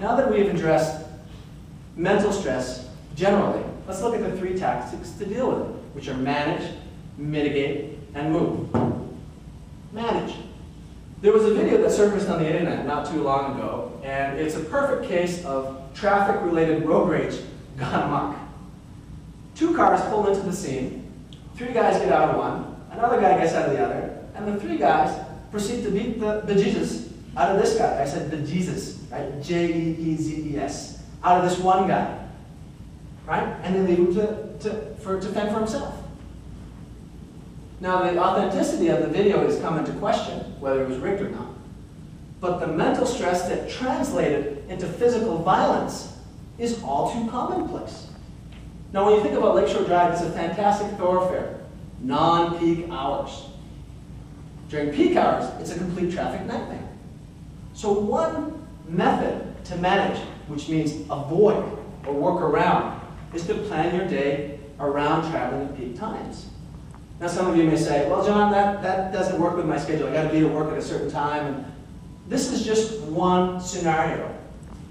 Now that we've addressed mental stress generally, let's look at the three tactics to deal with it, which are manage, mitigate, and move. Manage. There was a video that surfaced on the internet not too long ago, and it's a perfect case of traffic-related road rage gone amok. Two cars pull into the scene, three guys get out of one, another guy gets out of the other, and the three guys proceed to beat the bejesus out of this guy. I said bejesus, right? J-E-E-Z-E-S. Out of this one guy, right? And they leave him to fend for himself. Now, the authenticity of the video is come into question, whether it was rigged or not. But the mental stress that translated into physical violence is all too commonplace. Now, when you think about Lakeshore Drive, it's a fantastic thoroughfare, non-peak hours. During peak hours, it's a complete traffic nightmare. So one method to manage, which means avoid or work around, is to plan your day around traveling at peak times. Now, some of you may say, well, John, that doesn't work with my schedule. I got to be at work at a certain time. And this is just one scenario.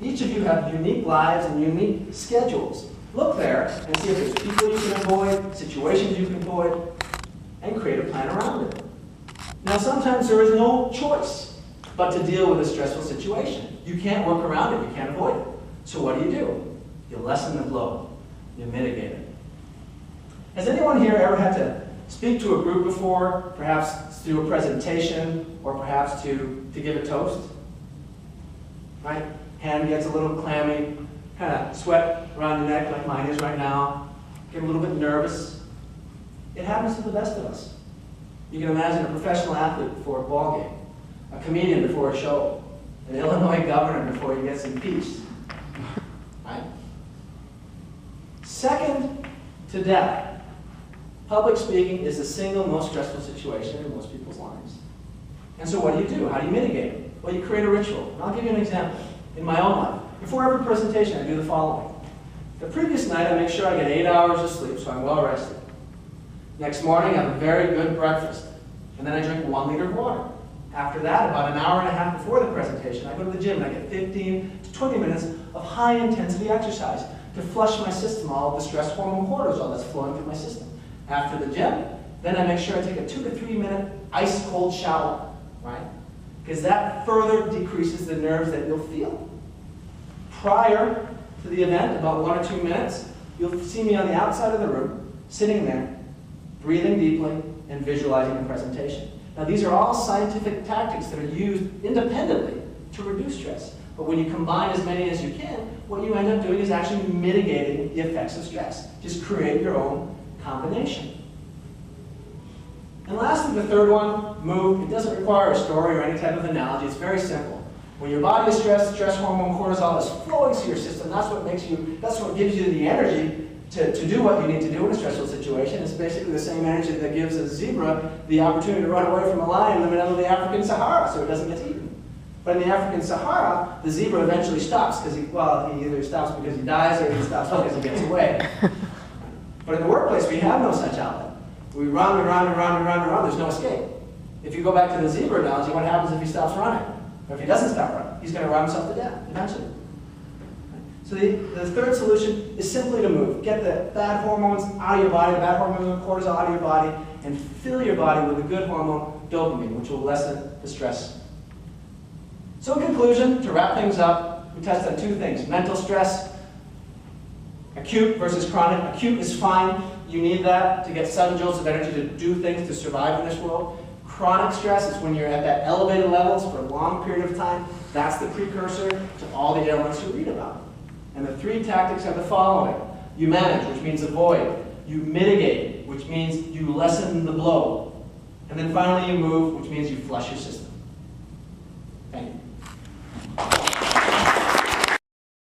Each of you have unique lives and unique schedules. Look there and see if there's people you can avoid, situations you can avoid, and create a plan around it. Now, sometimes there is no choice but to deal with a stressful situation. You can't work around it. You can't avoid it. So what do? You lessen the blow. You mitigate it. Has anyone here ever had to speak to a group before, perhaps to do a presentation, or perhaps to give a toast? Right? Hand gets a little clammy, kind of sweat around your neck like mine is right now, get a little bit nervous. It happens to the best of us. You can imagine a professional athlete before a ball game, a comedian before a show, an Illinois governor before he gets impeached. Right? Second to death, public speaking is the single most stressful situation in most people's lives. And so what do? How do you mitigate it? Well, you create a ritual. And I'll give you an example. In my own life, before every presentation, I do the following. The previous night, I make sure I get 8 hours of sleep, so I'm well rested. Next morning, I have a very good breakfast. And then I drink 1 liter of water. After that, about an hour and a half before the presentation, I go to the gym and I get 15 to 20 minutes of high-intensity exercise to flush my system, all of the stress hormone cortisol that's flowing through my system. After the gym, then I make sure I take a 2 to 3 minute ice-cold shower, right? Because that further decreases the nerves that you'll feel. Prior to the event, about 1 or 2 minutes, you'll see me on the outside of the room, sitting there, breathing deeply, and visualizing the presentation. Now, these are all scientific tactics that are used independently to reduce stress. But when you combine as many as you can, what you end up doing is actually mitigating the effects of stress. Just create your own combination. And lastly, the third one, move. It doesn't require a story or any type of analogy. It's very simple. When your body is stressed, stress hormone cortisol is flowing through your system. That's what gives you the energy to do what you need to do in a stressful situation. It's basically the same energy that gives a zebra the opportunity to run away from a lion in the middle of the African Sahara so it doesn't get eaten. But in the African Sahara, the zebra eventually stops because he either stops because he dies or he stops because he gets away. But in the workplace, we have no such outlet. We run and run and run and run and run. There's no escape. If you go back to the zebra analogy, what happens if he stops running? Or if he doesn't stop running? He's going to run himself to death eventually. So the third solution is simply to move. Get the bad hormones out of your body, the bad hormone cortisol out of your body, and fill your body with the good hormone dopamine, which will lessen the stress. So in conclusion, to wrap things up, we touched on 2 things. Mental stress, acute versus chronic. Acute is fine. You need that to get sudden jolts of energy to do things, to survive in this world. Chronic stress is when you're at that elevated levels for a long period of time. That's the precursor to all the ailments you read about. And the 3 tactics are the following. You manage, which means avoid. You mitigate, which means you lessen the blow. And then finally you move, which means you flush your system. Thank you.